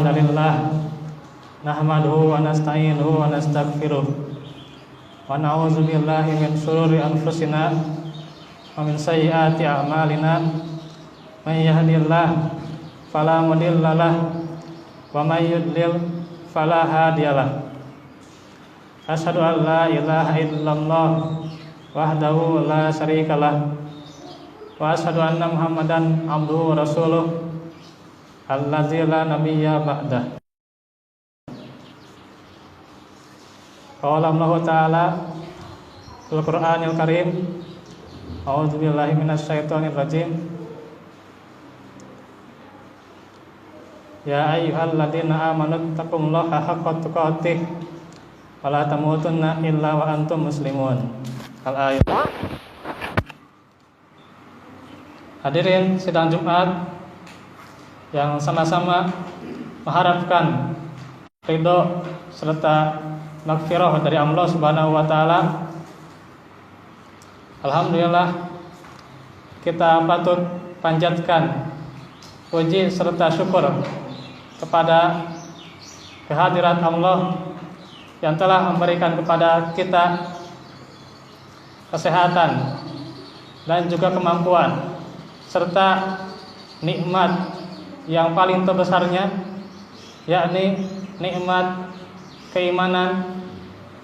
hamdalillah nahmaduhu wa nasta'inuhu wa nastaghfiruh wa na'udzu billahi min shururi anfusina wa min sayyiati a'malina may yahdihillahu fala mudhillalah wa may yudlil fala hadiyalah. Asyhadu an la ilaha illallah wahdahu la syarikalah wa asyhadu anna Muhammadan abduhu wa rasuluh allazi la nabiyya ba'dah. Qala Allah Ta'ala fil Qur'anil Karim, a'udzu billahi minasy syaithanir rajim. Ya ayyuhalladzina amanu taqullaha haqqa tuqatih wa la tamutunna illa wa antum muslimun. Al-ayat. Hadirin sidang Jumat yang sama-sama mengharapkan ridho serta maghfirah dari Allah Subhanahu wa taala. Alhamdulillah, kita patut panjatkan puji serta syukur kepada kehadirat Allah yang telah memberikan kepada kita kesehatan dan juga kemampuan serta nikmat yang paling terbesarnya, yakni nikmat keimanan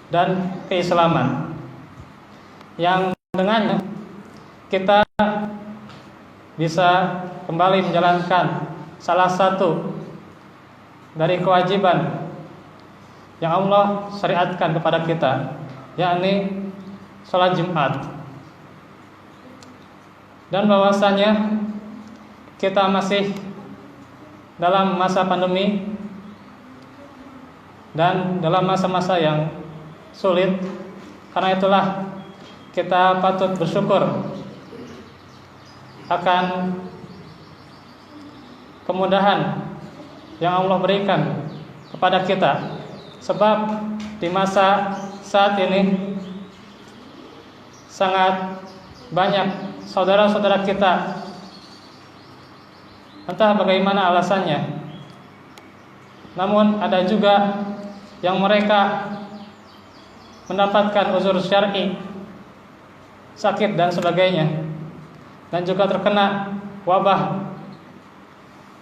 dan keislaman, yang dengannya kita bisa kembali menjalankan salah satu dari kewajiban yang Allah syariatkan kepada kita, yakni sholat Jumat. Dan bahwasanya kita masih dalam masa pandemi dan dalam masa-masa yang sulit. Karena itulah kita patut bersyukur akan kemudahan yang Allah berikan kepada kita. Sebab di masa saat ini sangat banyak saudara-saudara kita, entah bagaimana alasannya, namun ada juga yang mereka mendapatkan uzur syar'i, sakit dan sebagainya, dan juga terkena wabah,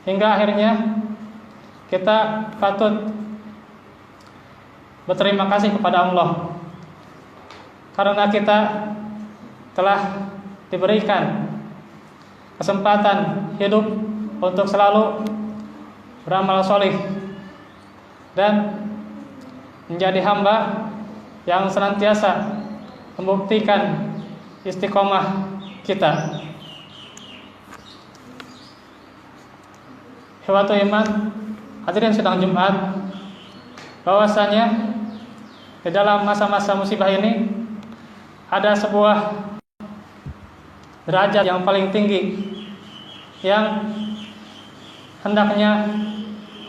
hingga akhirnya kita patut berterima kasih kepada Allah karena kita telah diberikan kesempatan hidup untuk selalu beramal soleh dan menjadi hamba yang senantiasa membuktikan istiqomah kita. Ikhwatul iman, hadirin sidang Jumat, bahwasanya di dalam masa-masa musibah ini ada sebuah derajat yang paling tinggi yang hendaknya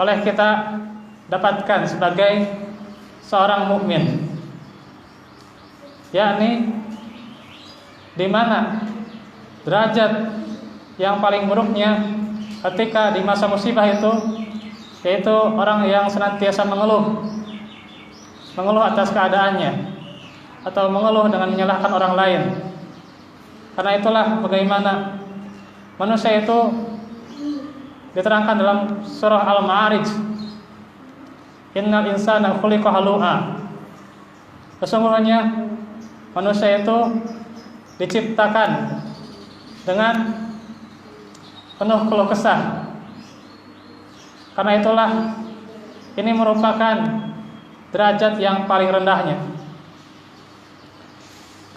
oleh kita dapatkan sebagai seorang mukmin, yakni di mana derajat yang paling buruknya ketika di masa musibah itu, yaitu orang yang senantiasa mengeluh atas keadaannya atau mengeluh dengan menyalahkan orang lain. Karena itulah bagaimana manusia itu diterangkan dalam surah Al-Ma'arij, innal insana khuliqa halu'a. Sesungguhnya manusia itu diciptakan dengan penuh keluh kesah. Karena itulah ini merupakan derajat yang paling rendahnya.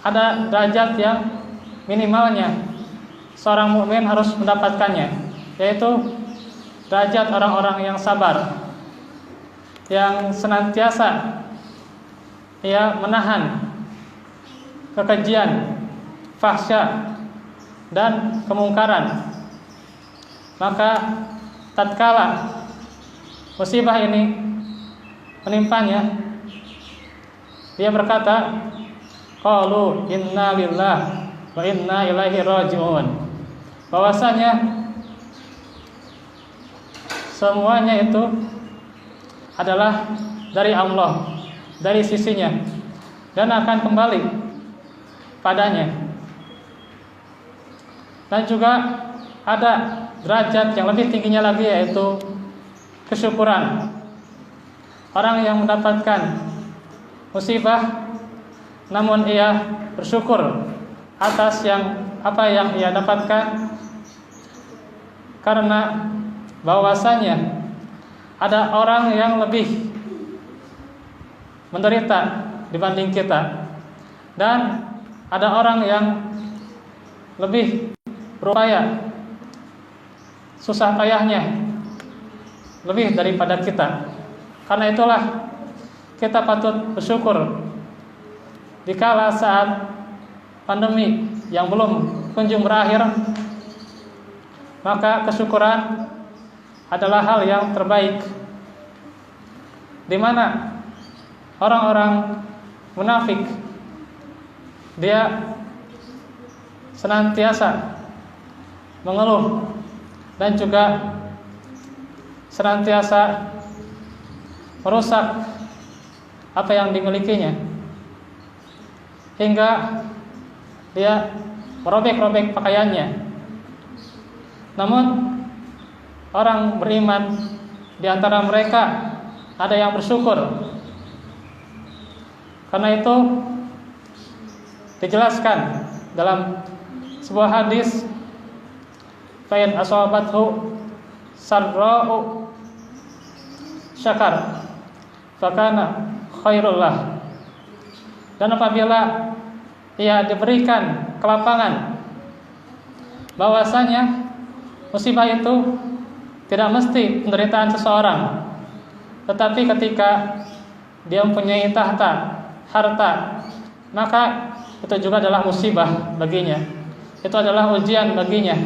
Ada derajat yang minimalnya seorang mukmin harus mendapatkannya, yaitu derajat orang-orang yang sabar, yang senantiasa menahan kekejian, fahsya dan kemungkaran. Maka tatkala musibah ini menimpanya, dia berkata, qalu inna lillahi wa inna ilaihi raji'un. Bahwasanya semuanya itu adalah dari Allah, dari sisinya, dan akan kembali padanya. Dan juga ada derajat yang lebih tingginya lagi, yaitu kesyukuran. Orang yang mendapatkan musibah namun ia bersyukur atas apa yang ia dapatkan, karena bahwasanya ada orang yang lebih menderita dibanding kita, dan ada orang yang lebih berupaya susah payahnya lebih daripada kita. Karena itulah kita patut bersyukur dikala saat pandemi yang belum kunjung berakhir, maka kesyukuran adalah hal yang terbaik, di mana orang-orang munafik dia senantiasa mengeluh dan juga senantiasa merusak apa yang dimilikinya, hingga dia merobek-robek pakaiannya. Namun orang beriman di antara mereka ada yang bersyukur. Karena itu dijelaskan dalam sebuah hadis, fa in asabathu sarra'u syakar fakana khairul lah. Dan apabila ia diberikan kelapangan, bahwasanya musibah itu tidak mesti penderitaan seseorang, tetapi ketika dia mempunyai tahta, harta, maka itu juga adalah musibah baginya, itu adalah ujian baginya.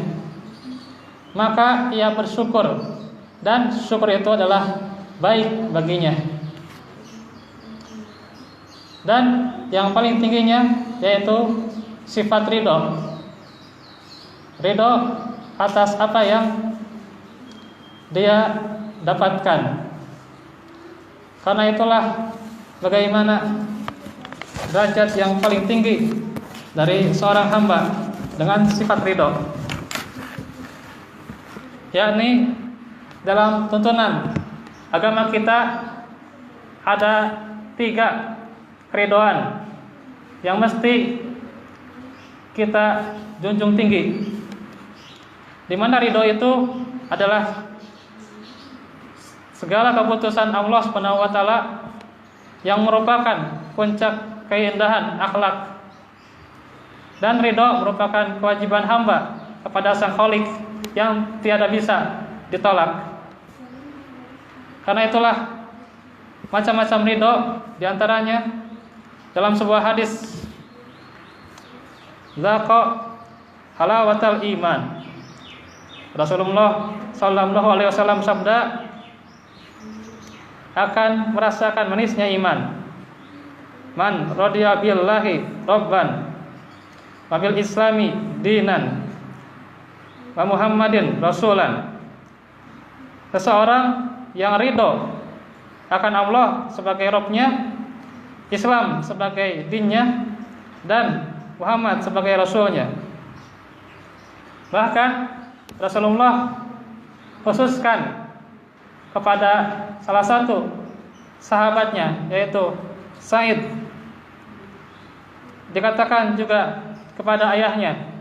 Maka ia bersyukur, dan syukur itu adalah baik baginya. Dan yang paling tingginya yaitu sifat ridho, ridho atas apa yang dia dapatkan. Karena itulah bagaimana derajat yang paling tinggi dari seorang hamba dengan sifat ridho, yakni dalam tuntunan agama kita ada 3 keridhaan yang mesti kita junjung tinggi, di mana ridho itu adalah segala keputusan Allah Subhanahu wa taala yang merupakan puncak keindahan akhlak, dan ridho merupakan kewajiban hamba kepada Sang Khalik yang tiada bisa ditolak. Karena itulah macam-macam ridho, diantaranya dalam sebuah hadis, zaqa halawatal iman, Rasulullah sallallahu alaihi wasallam sabda, akan merasakan manisnya iman man radiya billahi rabban wa bil islami dinan wa muhammadin rasulan. Seseorang yang ridho akan Allah sebagai Rabb-Nya, Islam sebagai dinnya, dan Muhammad sebagai Rasulnya. Bahkan Rasulullah khususkan kepada salah satu sahabatnya, yaitu Sa'id. Dikatakan juga kepada ayahnya,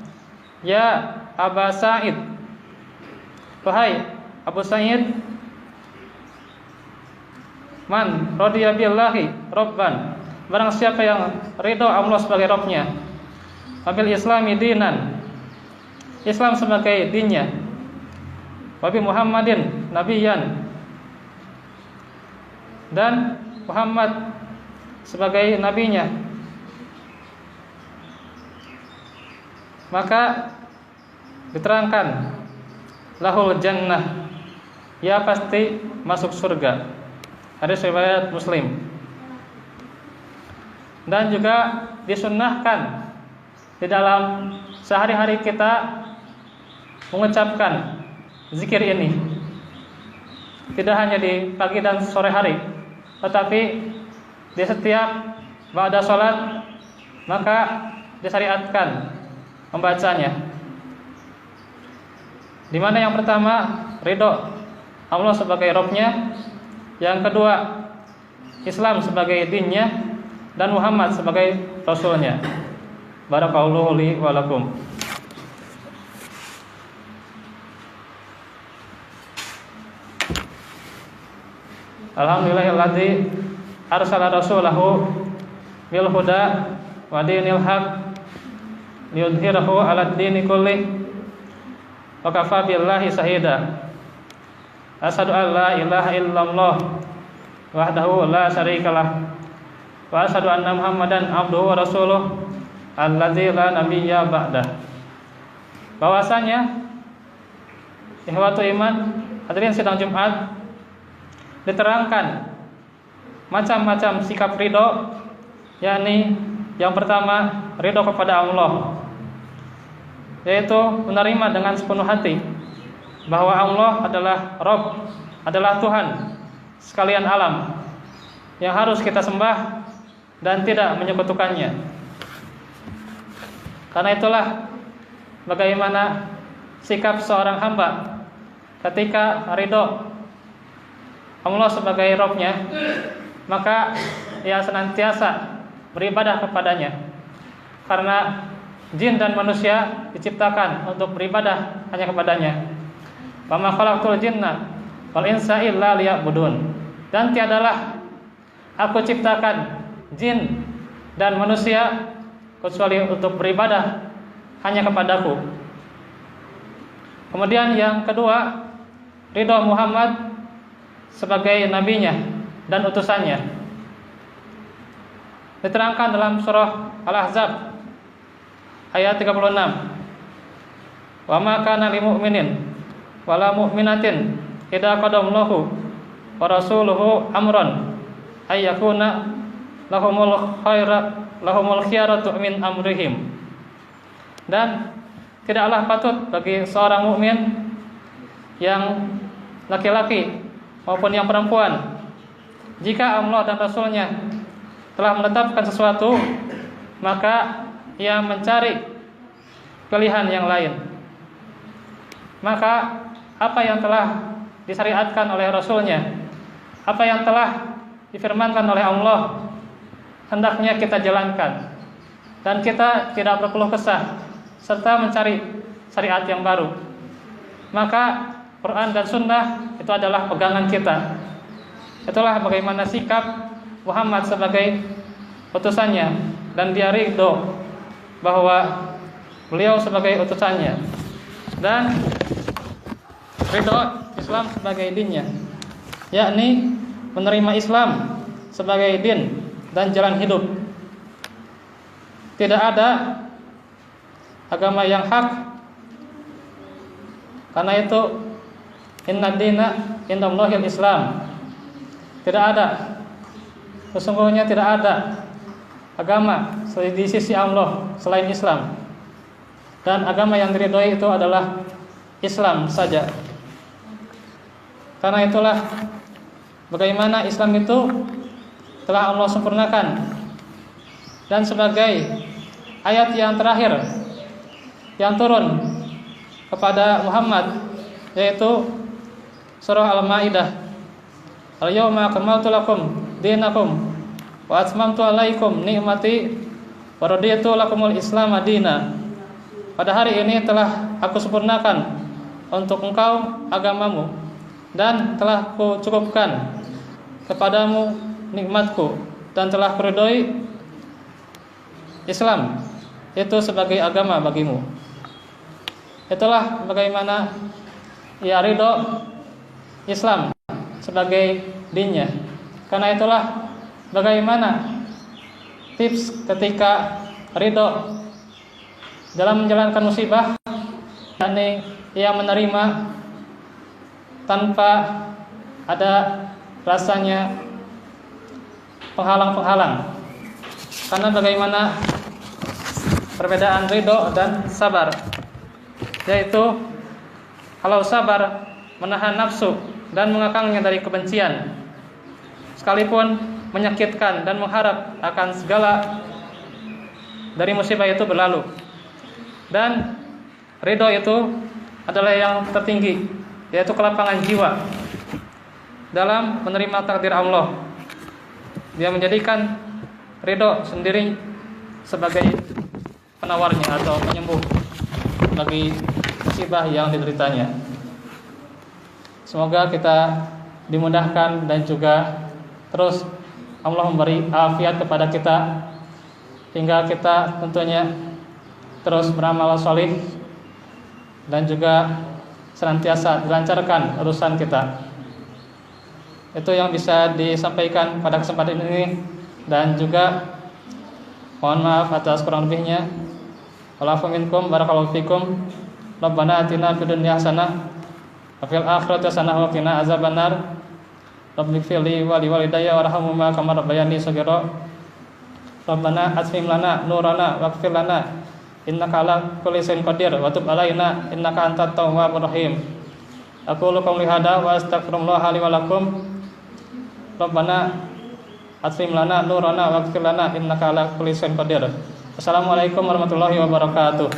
ya Aba Sa'id, wahai Abu Sa'id, man radiya billahi rabban, barang siapa yang ridho Allah sebagai Rabb-Nya, wabil islami dinan, Islam sebagai dinnya, wabi Muhammadin nabiyan, dan Muhammad sebagai nabinya, maka diterangkan lahul jannah, ia pasti masuk surga. Hadis riwayat Muslim. Dan juga disunnahkan di dalam sehari-hari kita mengucapkan zikir ini, tidak hanya di pagi dan sore hari, tetapi di setiap ba'da sholat maka disyariatkan membacanya. Di mana yang pertama ridho Allah sebagai Rabb-Nya, yang kedua Islam sebagai dinnya, dan Muhammad sebagai Rasulnya. Barakallahu li wa lakum. Alhamdulillahilladzi arsala rasulahu bil huda wa dinil haq liyudhhirahu 'alad dini kullih wa kafa billahi shahida. Asyhadu an la ilaha illallah wahdahu la syarikalah wa asyhadu anna Muhammadan abduhu wa rasuluh alladzi la nabiyya ba'dah. Bahwasanya ikhwatu iman, hadirin sidang Jumat, diterangkan macam-macam sikap ridho, yakni yang pertama ridho kepada Allah, yaitu menerima dengan sepenuh hati bahwa Allah adalah Rabb, adalah Tuhan sekalian alam yang harus kita sembah dan tidak menyekutukannya. Karena itulah bagaimana sikap seorang hamba ketika ridho Allah sebagai Rabb-Nya, maka ia senantiasa beribadah kepadanya. Karena jin dan manusia diciptakan untuk beribadah hanya kepadanya. Wa ma khalaqtul jinna wal insa illa liya'budun. Dan tiadalah aku ciptakan jin dan manusia kecuali untuk beribadah hanya kepadaku. Kemudian yang kedua, ridho Muhammad sebagai nabinya dan utusannya. Diterangkan dalam surah Al-Ahzab ayat 36. Wa ma kana lil mu'minin wala mu'minatin idza qadallahu wa rasuluhu amran ay yakuna lahumul khiyaratu min amrihim. Dan tidaklah patut bagi seorang mukmin yang laki-laki maupun yang perempuan, jika Allah dan Rasulnya telah menetapkan sesuatu, maka ia mencari pilihan yang lain. Maka apa yang telah disyariatkan oleh Rasulnya, apa yang telah difirmankan oleh Allah, hendaknya kita jalankan, dan kita tidak berkeluh kesah serta mencari syariat yang baru. Maka Quran dan Sunnah itu adalah pegangan kita. Itulah bagaimana sikap Muhammad sebagai utusannya, dan dia ridho bahwa beliau sebagai utusannya, dan ridho Islam sebagai dinnya, yakni menerima Islam sebagai din dan jalan hidup. Tidak ada agama yang hak. Karena itu inna dina indallahil Islam. Tidak ada, sesungguhnya tidak ada agama di sisi Allah selain Islam. Dan agama yang diridhoi itu adalah Islam saja. Karena itulah bagaimana Islam itu telah Allah sempurnakan. Dan sebagai ayat yang terakhir yang turun kepada Muhammad, yaitu surah Al-Maidah, Al-yawma akmaltu lakum dinakum wa atmamtu alaikum ni'mati wa raditu lakumul Islam madina. Pada hari ini telah aku sempurnakan untuk engkau agamamu, dan telah kucukupkan kepadamu nikmatku, dan telah kuridhoi Islam itu sebagai agama bagimu. Itulah bagaimana ia ridho Islam sebagai dinnya. Karena itulah bagaimana tips ketika ridho dalam menjalankan musibah, yakni ia menerima tanpa ada rasanya penghalang-penghalang. Karena bagaimana perbedaan ridho dan sabar, yaitu kalau sabar menahan nafsu dan mengekangnya dari kebencian, sekalipun menyakitkan, dan mengharap akan segala dari musibah itu berlalu. Dan ridho itu adalah yang tertinggi, yaitu kelapangan jiwa dalam menerima takdir Allah. Dia menjadikan ridho sendiri sebagai penawarnya atau penyembuh bagi musibah yang dideritanya. Semoga kita dimudahkan dan juga terus Allah memberi afiat kepada kita, hingga kita tentunya terus beramal salih dan juga senantiasa dilancarkan urusan kita. Itu yang bisa disampaikan pada kesempatan ini, dan juga mohon maaf atas kurang lebihnya. Wa'alafu minkum barakallahu fikum. Rabbana atina fid dunya hasanah wa fil akhirati hasanah wa qina azabannar. Rabbighfirli wa liwalidayya warhamhuma kama rabbayani shaghira. Rabbana atmim lana nurana waghfir lana innaka ala kulli shay'in qadir wa tub alaina innaka antat tawwabur rahim. Aqulu qawli hadza wa astaghfirullaha li wa lakum. Rabbana atmim lana nurana waghfir lana innaka ala kulli shay'in qadir. Assalamualaikum warahmatullahi wabarakatuh.